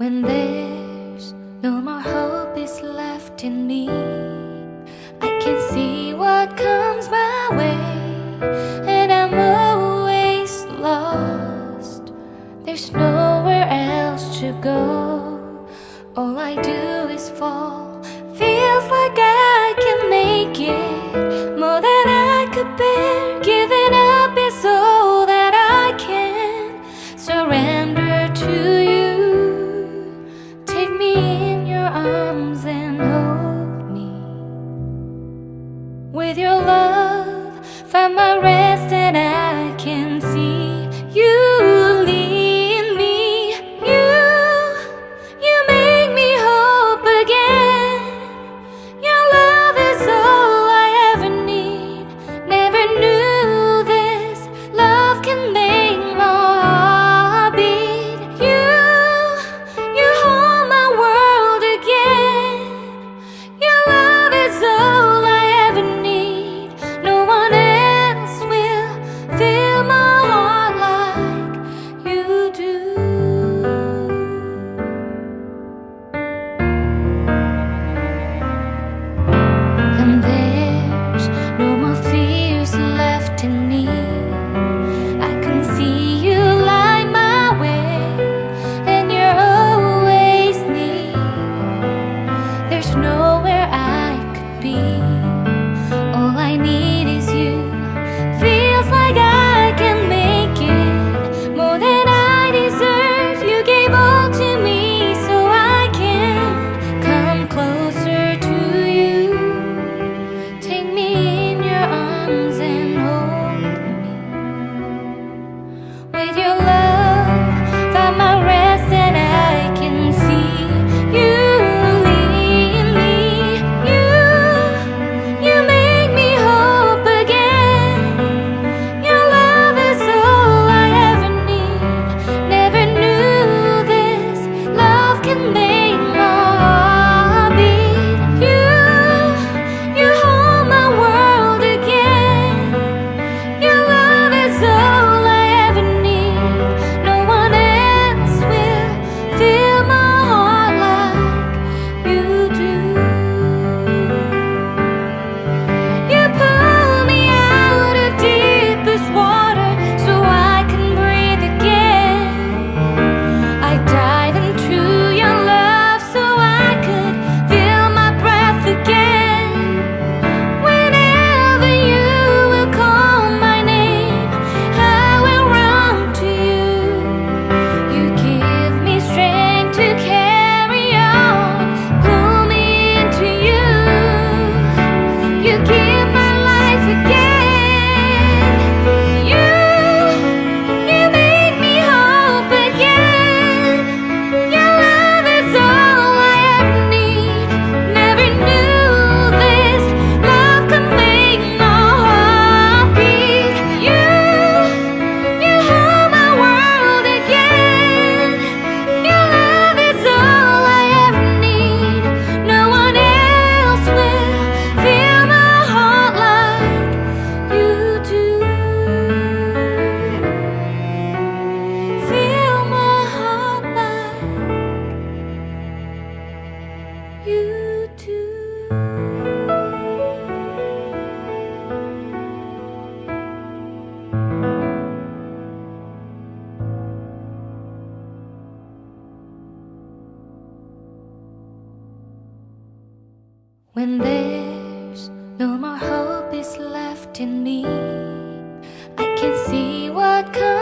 When there's no more hope is left in me, I can see what comes my way, and I'm always lost. There's nowhere else to go. All I do is fall. Feels like I can make it more than I could bear. Giving up is all that I can surrender to you. Take me in your arms and hold me. With your love, find my rest, and I can see you lead me. You make me hope again. Your love is all I ever need. Never knew this love can make my heart beat. You hold my world again. Your love is all I ever need. No one else will fill my heart like you do. And there's no more fears left in me. I can see you light my way, and you're always near. There's nowhere I could be. All I need is you. Feels like I can make it more than I deserve. You gave all to me so I can come closer to you. Take me in your arms and hold me. With your love, find my rest, and I can see you lead me. You make me hope again. Your love is all I ever need. Never knew this love can make my heart beat. You hold my world again. Your love is all I ever need. No one else will fill my heart like you do. You pull me out of deepest water so I can breathe again. I dive into your love so I could feel my breath again. Whenever you will call my name, I will run to you. You give me strength to carry on. Pull me into you. You give my life again. You make me hope again. Your love is all I ever need. Never knew this love could make my heart beat. You hold my world again. Your love is all I ever need. No one else will fill my heart like you do. Fill my heart like you do. When there's no more hope is left in me, I can see what comes